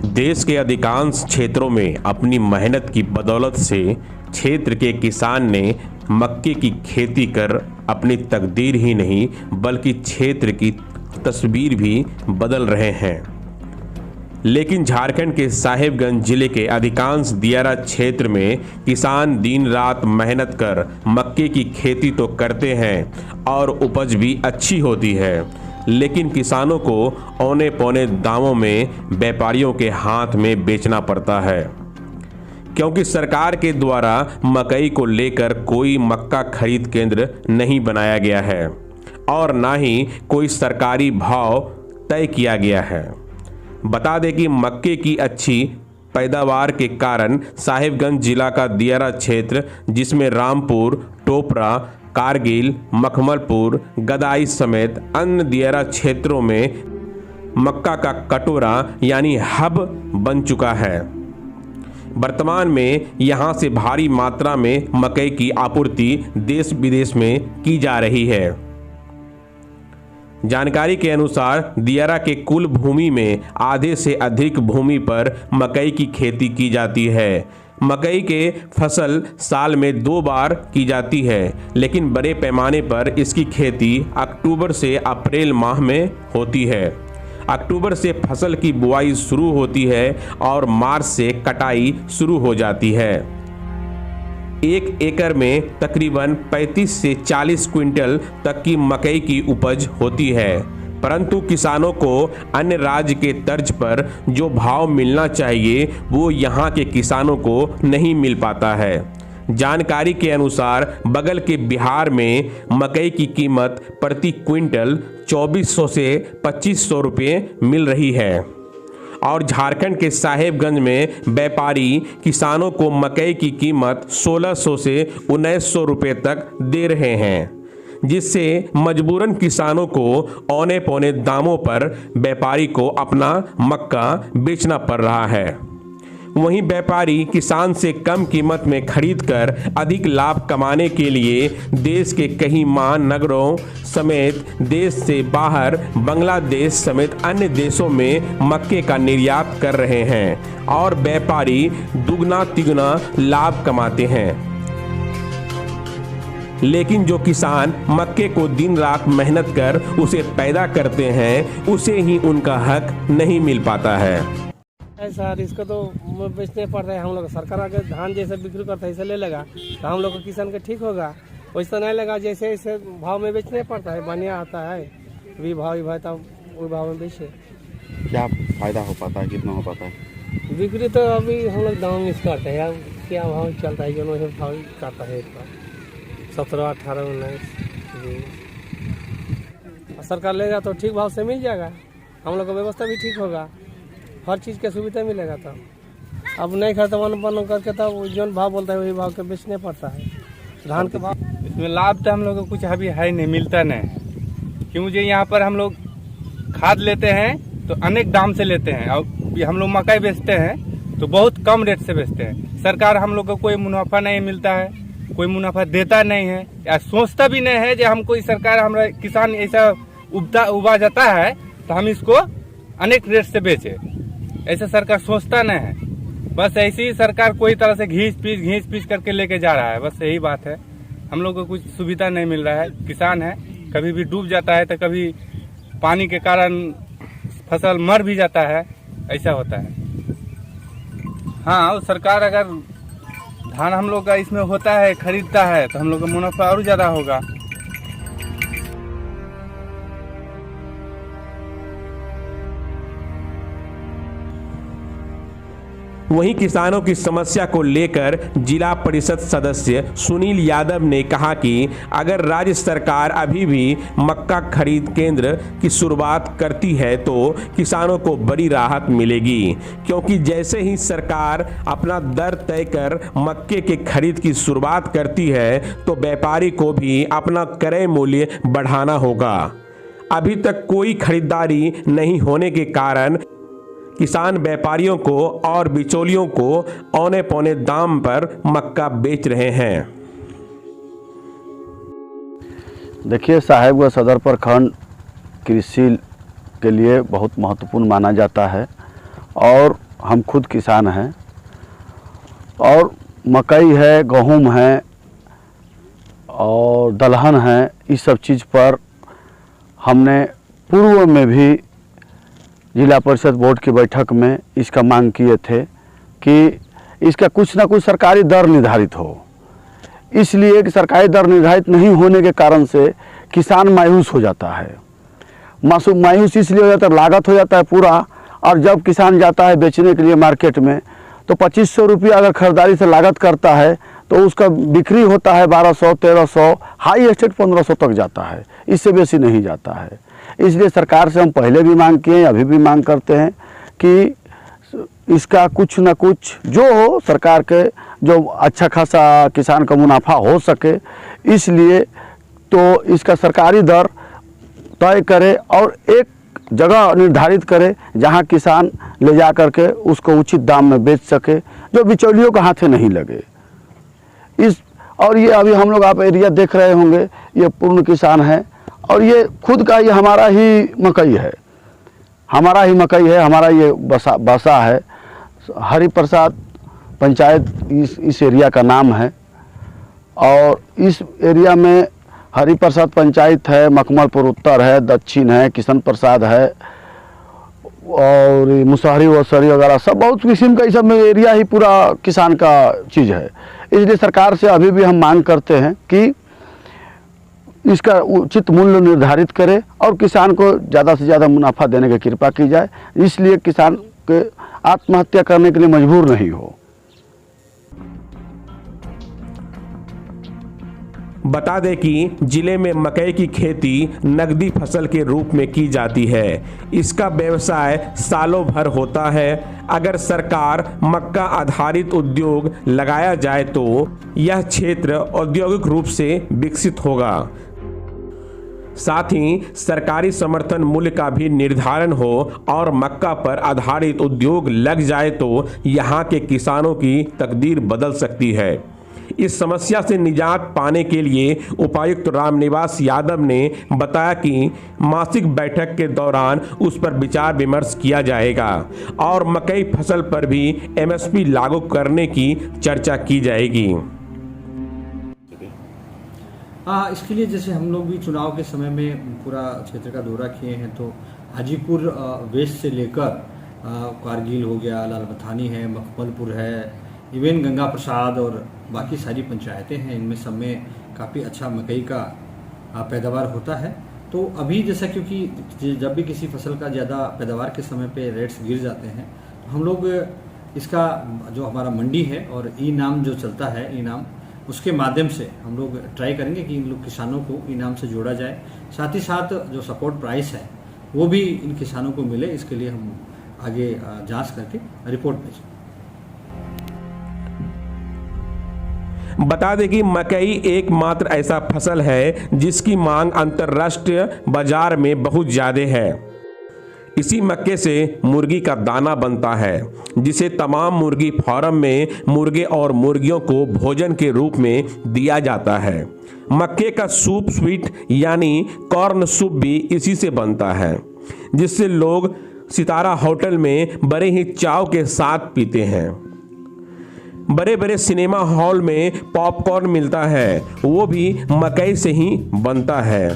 देश के अधिकांश क्षेत्रों में अपनी मेहनत की बदौलत से क्षेत्र के किसान ने मक्के की खेती कर अपनी तकदीर ही नहीं बल्कि क्षेत्र की तस्वीर भी बदल रहे हैं। लेकिन झारखंड के साहिबगंज जिले के अधिकांश दियारा क्षेत्र में किसान दिन रात मेहनत कर मक्के की खेती तो करते हैं और उपज भी अच्छी होती है, लेकिन किसानों को औने पौने दामों में व्यापारियों के हाथ में बेचना पड़ता है, क्योंकि सरकार के द्वारा मकई को लेकर कोई मक्का खरीद केंद्र नहीं बनाया गया है और ना ही कोई सरकारी भाव तय किया गया है। बता दें कि मक्के की अच्छी पैदावार के कारण साहिबगंज जिला का दियारा क्षेत्र, जिसमें रामपुर, टोपरा, कारगिल, मखमलपुर, गदाई समेत अन्य दियारा क्षेत्रों में मक्का का कटोरा यानी हब बन चुका है। वर्तमान में यहां से भारी मात्रा में मकई की आपूर्ति देश विदेश में की जा रही है। जानकारी के अनुसार दियारा के कुल भूमि में आधे से अधिक भूमि पर मकई की खेती की जाती है। मकई के फसल साल में 2 बार की जाती है, लेकिन बड़े पैमाने पर इसकी खेती अक्टूबर से अप्रैल माह में होती है। अक्टूबर से फसल की बुआई शुरू होती है और मार्च से कटाई शुरू हो जाती है। 1 एकड़ में तकरीबन 35 से 40 क्विंटल तक की मकई की उपज होती है, परंतु किसानों को अन्य राज्य के तर्ज पर जो भाव मिलना चाहिए वो यहाँ के किसानों को नहीं मिल पाता है। जानकारी के अनुसार बगल के बिहार में मकई की कीमत प्रति क्विंटल 2400 से 2500 रुपये मिल रही है और झारखंड के साहेबगंज में व्यापारी किसानों को मकई की कीमत 1600 से 1900 रुपये तक दे रहे हैं, जिससे मजबूरन किसानों को औने पौने दामों पर व्यापारी को अपना मक्का बेचना पड़ रहा है। वहीं व्यापारी किसान से कम कीमत में खरीदकर अधिक लाभ कमाने के लिए देश के कई महानगरों समेत देश से बाहर बांग्लादेश समेत अन्य देशों में मक्के का निर्यात कर रहे हैं और व्यापारी दुगना तिगुना लाभ कमाते हैं। लेकिन जो किसान मक्के को दिन रात मेहनत कर उसे पैदा करते हैं, उसे ही उनका हक नहीं मिल पाता है। सर इसको तो बेचने पड़ता है। हम लोग सरकार अगर धान जैसे बिक्री करता है ऐसे ले लगा तो हम लोग को किसान के ठीक होगा, वैसा नहीं लगा जैसे ऐसे भाव में बेचने पड़ता है। बढ़िया आता है भी भाव तब वही भाव में बेचे। क्या फायदा हो पाता है, कितना हो पाता है बिक्री? तो अभी हम लोग दाम मिस करते हैं, क्या भाव चलता है जो भाव करता है 17, 18, 19 सरकार लेगा तो ठीक भाव से मिल जाएगा, हम लोग का व्यवस्था भी ठीक होगा, हर चीज़ के सुविधा मिलेगा। तब अब नहीं खाता बन करके तब जो भाव बोलता है वही भाव के बेचने पड़ता है धान के भाव। इसमें लाभ तो हम लोग को कुछ अभी है नहीं, मिलता नहीं, क्यों मुझे यहाँ पर हम लोग खाद लेते हैं तो अनेक दाम से लेते हैं और हम लोग मकई बेचते हैं तो बहुत कम रेट से बेचते हैं। सरकार हम लोग को कोई मुनाफा नहीं मिलता है, कोई मुनाफा देता नहीं है या सोचता भी नहीं है। जो हम कोई सरकार हमारा किसान ऐसा उबा जाता है तो हम इसको अनेक रेट से बेचे, ऐसा सरकार सोचता नहीं है। बस ऐसी ही सरकार कोई तरह से घींच पीच करके लेके जा रहा है, बस यही बात है। हम लोग को कुछ सुविधा नहीं मिल रहा है। किसान है कभी भी डूब जाता है तो कभी पानी के कारण फसल मर भी जाता है, ऐसा होता है। हाँ, सरकार अगर धान हम लोग का इसमें होता है खरीदता है तो हम लोग का मुनाफा और ज़्यादा होगा। वहीं किसानों की समस्या को लेकर जिला परिषद सदस्य सुनील यादव ने कहा कि अगर राज्य सरकार अभी भी मक्का खरीद केंद्र की शुरुआत करती है तो किसानों को बड़ी राहत मिलेगी, क्योंकि जैसे ही सरकार अपना दर तय कर मक्के के खरीद की शुरुआत करती है तो व्यापारी को भी अपना क्रय मूल्य बढ़ाना होगा। अभी तक कोई खरीदारी नहीं होने के कारण किसान व्यापारियों को और बिचौलियों को औने पौने दाम पर मक्का बेच रहे हैं। देखिए, साहेबगंज सदर प्रखंड कृषि के लिए बहुत महत्वपूर्ण माना जाता है और हम खुद किसान हैं और मकई है, गेहूँ है और दलहन है, इस सब चीज़ पर हमने पूर्व में भी जिला परिषद बोर्ड की बैठक में इसका मांग किए थे कि इसका कुछ ना कुछ सरकारी दर निर्धारित हो। इसलिए कि सरकारी दर निर्धारित नहीं होने के कारण से किसान मायूस हो जाता है। मायूस इसलिए हो जाता है, लागत हो जाता है पूरा, और जब किसान जाता है बेचने के लिए मार्केट में तो 2500 रुपया अगर खरीदारी से लागत करता है तो उसका बिक्री होता है 1200, 1300, हाई एस्टेट 1500 तक जाता है, इससे बेसी नहीं जाता है। इसलिए सरकार से हम पहले भी मांग किए हैं, अभी भी मांग करते हैं कि इसका कुछ न कुछ जो हो, सरकार के जो अच्छा खासा किसान का मुनाफा हो सके, इसलिए तो इसका सरकारी दर तय करे और एक जगह निर्धारित करे जहां किसान ले जा करके उसको उचित दाम में बेच सके, जो बिचौलियों के हाथे नहीं लगे। और ये अभी हम लोग आप एरिया देख रहे होंगे, ये पूर्ण किसान है और ये खुद का ये हमारा ही मकई है, हमारा ये बसा है। हरिप्रसाद पंचायत इस एरिया का नाम है और इस एरिया में हरिप्रसाद पंचायत है, मखमलपुर उत्तर है, दक्षिण है, किशन प्रसाद है और मुसहरी वसहरी वगैरह सब बहुत किस्म का, इस सब में एरिया ही पूरा किसान का चीज़ है। इसलिए सरकार से अभी भी हम मांग करते हैं कि इसका उचित मूल्य निर्धारित करे और किसान को ज़्यादा से ज़्यादा मुनाफा देने की कृपा की जाए, इसलिए किसान के आत्महत्या करने के लिए मजबूर नहीं हो। बता दें कि जिले में मकई की खेती नकदी फसल के रूप में की जाती है। इसका व्यवसाय सालों भर होता है। अगर सरकार मक्का आधारित उद्योग लगाया जाए तो यह क्षेत्र औद्योगिक रूप से विकसित होगा। साथ ही सरकारी समर्थन मूल्य का भी निर्धारण हो और मक्का पर आधारित उद्योग लग जाए तो यहाँ के किसानों की तकदीर बदल सकती है। इस समस्या से निजात पाने के लिए उपायुक्त रामनिवास यादव ने बताया कि मासिक बैठक के दौरान उस पर विचार विमर्श किया जाएगा और मकई फसल पर भी एमएसपी लागू करने की चर्चा की जाएगी। हाँ, इसके लिए जैसे हम लोग भी चुनाव के समय में पूरा क्षेत्र का दौरा किए हैं, तो हाजीपुर वेस्ट से लेकर कारगिल हो गया, लाल बथानी है, मखमलपुर है, इवन गंगा प्रसाद और बाकी सारी पंचायतें हैं, इनमें सब में काफ़ी अच्छा मकई का पैदावार होता है। तो अभी जैसा क्योंकि जब भी किसी फसल का ज़्यादा पैदावार के समय पे रेट्स गिर जाते हैं, तो हम लोग इसका जो हमारा मंडी है और ई नाम जो चलता है, ई नाम उसके माध्यम से हम लोग ट्राई करेंगे कि इन लोग किसानों को ई नाम से जोड़ा जाए। साथ ही साथ जो सपोर्ट प्राइस है वो भी इन किसानों को मिले, इसके लिए हम आगे जांच करके रिपोर्ट भेजें। बता दें कि मकई एकमात्र ऐसा फसल है जिसकी मांग अंतर्राष्ट्रीय बाजार में बहुत ज़्यादा है। इसी मक्के से मुर्गी का दाना बनता है जिसे तमाम मुर्गी फार्म में मुर्गे और मुर्गियों को भोजन के रूप में दिया जाता है। मक्के का सूप स्वीट यानी कॉर्न सूप भी इसी से बनता है, जिससे लोग सितारा होटल में बड़े ही चाव के साथ पीते हैं। बड़े बड़े सिनेमा हॉल में पॉपकॉर्न मिलता है, वो भी मकई से ही बनता है।